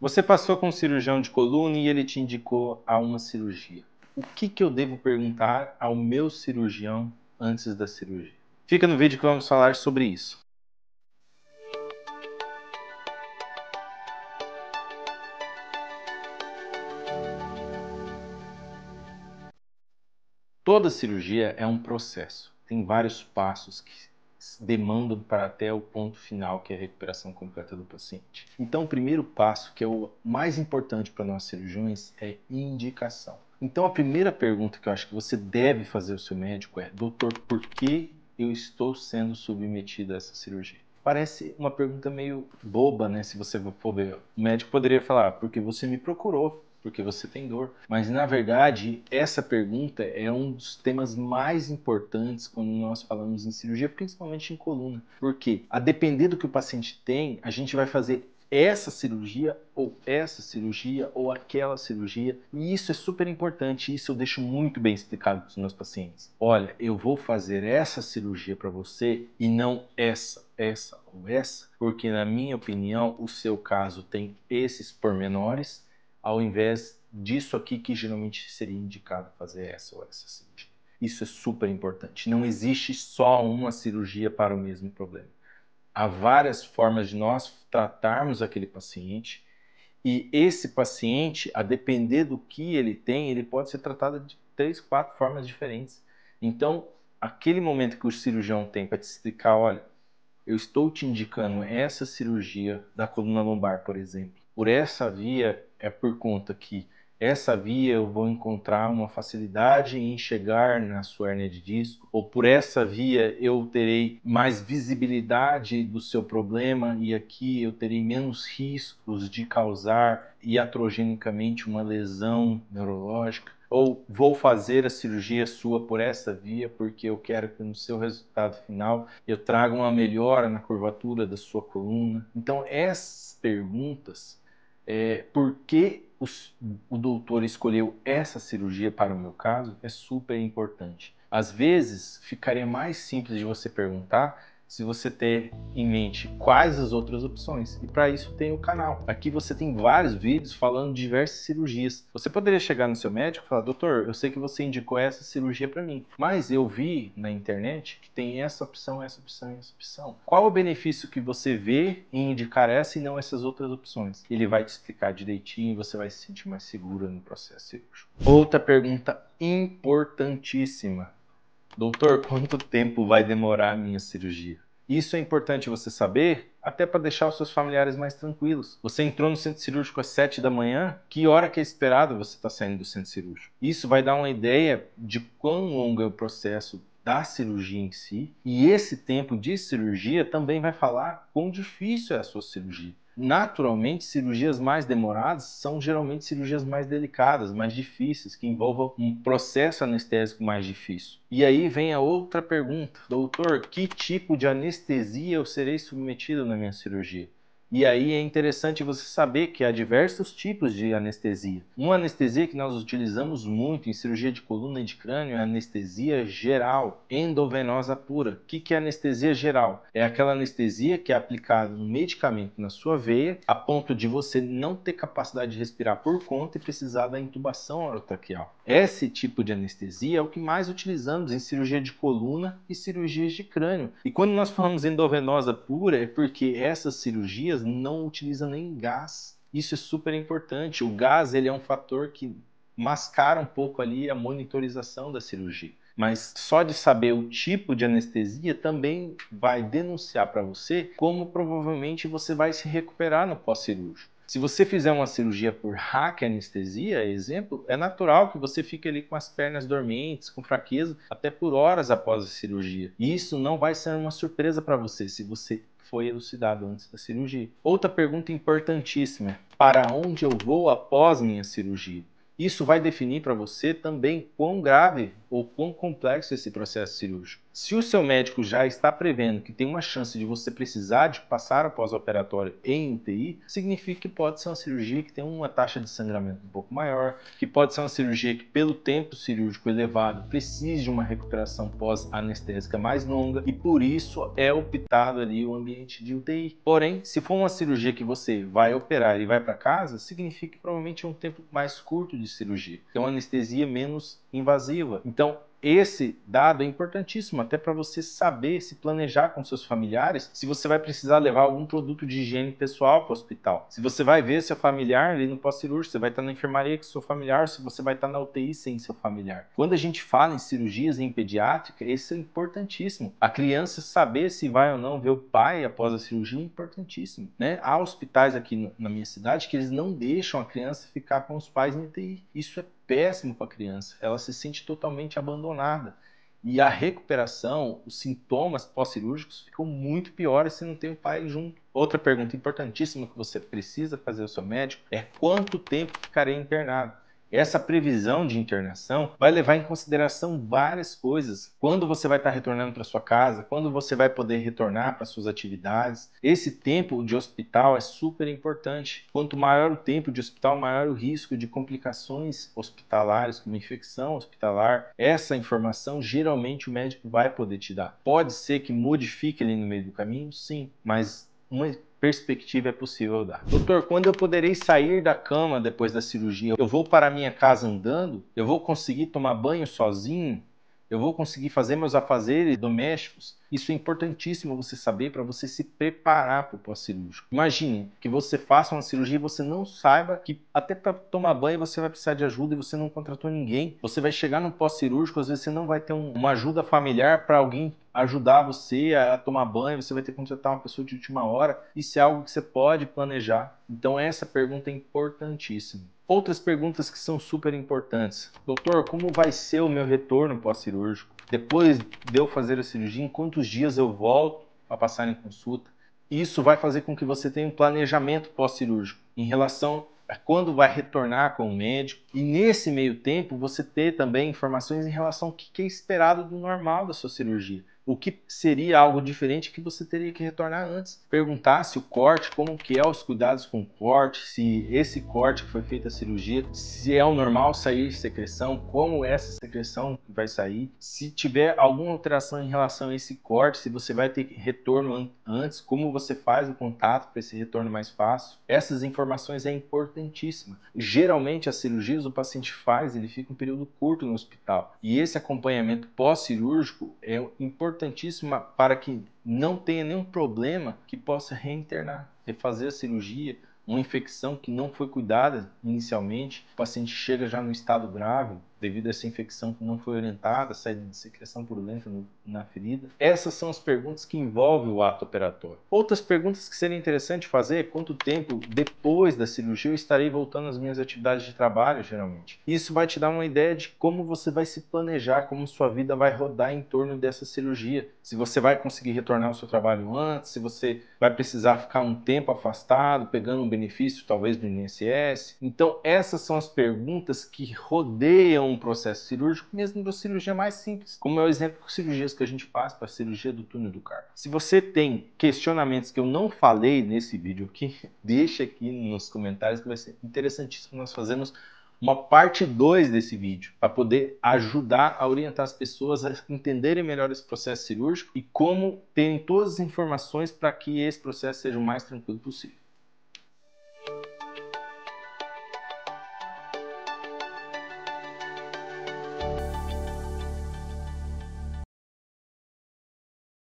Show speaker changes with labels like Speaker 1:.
Speaker 1: Você passou com um cirurgião de coluna e ele te indicou a uma cirurgia. O que eu devo perguntar ao meu cirurgião antes da cirurgia? Fica no vídeo que vamos falar sobre isso. Toda cirurgia é um processo. Tem vários passos que demandam para até o ponto final, que é a recuperação completa do paciente. Então, o primeiro passo, que é o mais importante para nós cirurgiões, é indicação. Então, a primeira pergunta que eu acho que você deve fazer ao seu médico é: doutor, por que eu estou sendo submetido a essa cirurgia? Parece uma pergunta meio boba, né? Se você for ver, o médico poderia falar: porque você me procurou, porque você tem dor. Mas, na verdade, essa pergunta é um dos temas mais importantes quando nós falamos em cirurgia, principalmente em coluna. Porque, a depender do que o paciente tem, a gente vai fazer essa cirurgia ou aquela cirurgia. E isso é super importante, isso eu deixo muito bem explicado para os meus pacientes. Olha, eu vou fazer essa cirurgia para você e não essa ou essa, porque na minha opinião o seu caso tem esses pormenores, ao invés disso aqui que geralmente seria indicado fazer essa ou essa cirurgia. Isso é super importante. Não existe só uma cirurgia para o mesmo problema. Há várias formas de nós tratarmos aquele paciente e esse paciente, a depender do que ele tem, ele pode ser tratado de 3, 4 formas diferentes. Então, aquele momento que o cirurgião tem para te explicar: olha, eu estou te indicando essa cirurgia da coluna lombar, por exemplo. Por essa via é por conta que essa via eu vou encontrar uma facilidade em chegar na sua hérnia de disco, ou por essa via eu terei mais visibilidade do seu problema e aqui eu terei menos riscos de causar iatrogenicamente uma lesão neurológica. Ou vou fazer a cirurgia sua por essa via porque eu quero que no seu resultado final eu traga uma melhora na curvatura da sua coluna. Então, essas perguntas, por que o doutor escolheu essa cirurgia para o meu caso, é super importante. Às vezes, ficaria mais simples de você perguntar se você ter em mente quais as outras opções. E para isso tem o canal. Aqui você tem vários vídeos falando de diversas cirurgias. Você poderia chegar no seu médico e falar: doutor, eu sei que você indicou essa cirurgia para mim, mas eu vi na internet que tem essa opção, essa opção e essa opção. Qual o benefício que você vê em indicar essa e não essas outras opções? Ele vai te explicar direitinho e você vai se sentir mais seguro no processo cirúrgico. Outra pergunta importantíssima: doutor, quanto tempo vai demorar a minha cirurgia? Isso é importante você saber, até para deixar os seus familiares mais tranquilos. Você entrou no centro cirúrgico às 7 da manhã, que hora que é esperado você está saindo do centro cirúrgico? Isso vai dar uma ideia de quão longo é o processo da cirurgia em si, e esse tempo de cirurgia também vai falar quão difícil é a sua cirurgia. Naturalmente, cirurgias mais demoradas são geralmente cirurgias mais delicadas, mais difíceis, que envolvam um processo anestésico mais difícil. E aí vem a outra pergunta: doutor, que tipo de anestesia eu serei submetido na minha cirurgia? E aí é interessante você saber que há diversos tipos de anestesia. Uma anestesia que nós utilizamos muito em cirurgia de coluna e de crânio é a anestesia geral, endovenosa pura. O que é anestesia geral? É aquela anestesia que é aplicada um medicamento na sua veia a ponto de você não ter capacidade de respirar por conta e precisar da intubação orotraqueal. Esse tipo de anestesia é o que mais utilizamos em cirurgia de coluna e cirurgias de crânio. E quando nós falamos endovenosa pura, é porque essas cirurgias não utilizam nem gás. Isso é super importante. O gás, ele é um fator que mascara um pouco ali a monitorização da cirurgia. Mas só de saber o tipo de anestesia também vai denunciar para você como provavelmente você vai se recuperar no pós-cirúrgico. Se você fizer uma cirurgia por raquianestesia, exemplo, é natural que você fique ali com as pernas dormentes, com fraqueza, até por horas após a cirurgia. E isso não vai ser uma surpresa para você se você foi elucidado antes da cirurgia. Outra pergunta importantíssima: para onde eu vou após minha cirurgia? Isso vai definir para você também quão grave ou quão complexo é esse processo cirúrgico. Se o seu médico já está prevendo que tem uma chance de você precisar de passar o pós-operatório em UTI, significa que pode ser uma cirurgia que tem uma taxa de sangramento um pouco maior, que pode ser uma cirurgia que, pelo tempo cirúrgico elevado, precise de uma recuperação pós-anestésica mais longa e por isso é optado ali o ambiente de UTI. Porém, se for uma cirurgia que você vai operar e vai para casa, significa que provavelmente é um tempo mais curto de cirurgia, é uma anestesia menos invasiva. Então, esse dado é importantíssimo até para você saber se planejar com seus familiares, se você vai precisar levar algum produto de higiene pessoal para o hospital. Se você vai ver seu familiar ali no pós-cirúrgico, você vai estar na enfermaria com seu familiar, se você vai estar na UTI sem seu familiar. Quando a gente fala em cirurgias em pediátrica, isso é importantíssimo. A criança saber se vai ou não ver o pai após a cirurgia é importantíssimo, né? Há hospitais aqui na minha cidade que eles não deixam a criança ficar com os pais em UTI. Isso é péssimo para a criança, ela se sente totalmente abandonada. E a recuperação, os sintomas pós-cirúrgicos ficam muito piores se não tem o pai junto. Outra pergunta importantíssima que você precisa fazer ao seu médico é quanto tempo ficarei internado? Essa previsão de internação vai levar em consideração várias coisas. Quando você vai estar retornando para sua casa, quando você vai poder retornar para suas atividades. Esse tempo de hospital é super importante. Quanto maior o tempo de hospital, maior o risco de complicações hospitalares, como infecção hospitalar. Essa informação geralmente o médico vai poder te dar. Pode ser que modifique ali no meio do caminho, sim, mas uma perspectiva é possível dar. Doutor, quando eu poderei sair da cama depois da cirurgia? Eu vou para a minha casa andando? Eu vou conseguir tomar banho sozinho? Eu vou conseguir fazer meus afazeres domésticos? Isso é importantíssimo você saber para você se preparar para o pós-cirúrgico. Imagine que você faça uma cirurgia e você não saiba que até para tomar banho você vai precisar de ajuda e você não contratou ninguém. Você vai chegar no pós-cirúrgico, às vezes você não vai ter uma ajuda familiar para alguém ajudar você a tomar banho, você vai ter que contratar uma pessoa de última hora. Isso é algo que você pode planejar. Então essa pergunta é importantíssima. Outras perguntas que são super importantes. Doutor, como vai ser o meu retorno pós-cirúrgico? Depois de eu fazer a cirurgia, em quantos dias eu volto a passar em consulta? Isso vai fazer com que você tenha um planejamento pós-cirúrgico em relação a quando vai retornar com o médico. E nesse meio tempo, você ter também informações em relação ao que é esperado do normal da sua cirurgia. O que seria algo diferente que você teria que retornar antes. Perguntar se o corte, como que é os cuidados com o corte, se esse corte que foi feita a cirurgia, se é o normal sair secreção, como essa secreção vai sair. Se tiver alguma alteração em relação a esse corte, se você vai ter retorno antes, como você faz o contato para esse retorno mais fácil. Essas informações é importantíssima. Geralmente as cirurgias o paciente faz, ele fica um período curto no hospital. E esse acompanhamento pós-cirúrgico é importantíssima para que não tenha nenhum problema que possa reinternar, refazer a cirurgia, uma infecção que não foi cuidada inicialmente, o paciente chega já no estado grave devido a essa infecção que não foi orientada, saída de secreção purulenta na ferida. Essas são as perguntas que envolvem o ato operatório. Outras perguntas que seria interessante fazer é quanto tempo depois da cirurgia eu estarei voltando às minhas atividades de trabalho, geralmente. Isso vai te dar uma ideia de como você vai se planejar, como sua vida vai rodar em torno dessa cirurgia. Se você vai conseguir retornar ao seu trabalho antes, se você vai precisar ficar um tempo afastado, pegando um benefício talvez do INSS. Então essas são as perguntas que rodeiam um processo cirúrgico, mesmo da cirurgia mais simples, como é o exemplo de cirurgias que a gente faz para a cirurgia do túnel do carpo. Se você tem questionamentos que eu não falei nesse vídeo aqui, deixa aqui nos comentários que vai ser interessantíssimo nós fazermos uma parte 2 desse vídeo, para poder ajudar a orientar as pessoas a entenderem melhor esse processo cirúrgico e como terem todas as informações para que esse processo seja o mais tranquilo possível.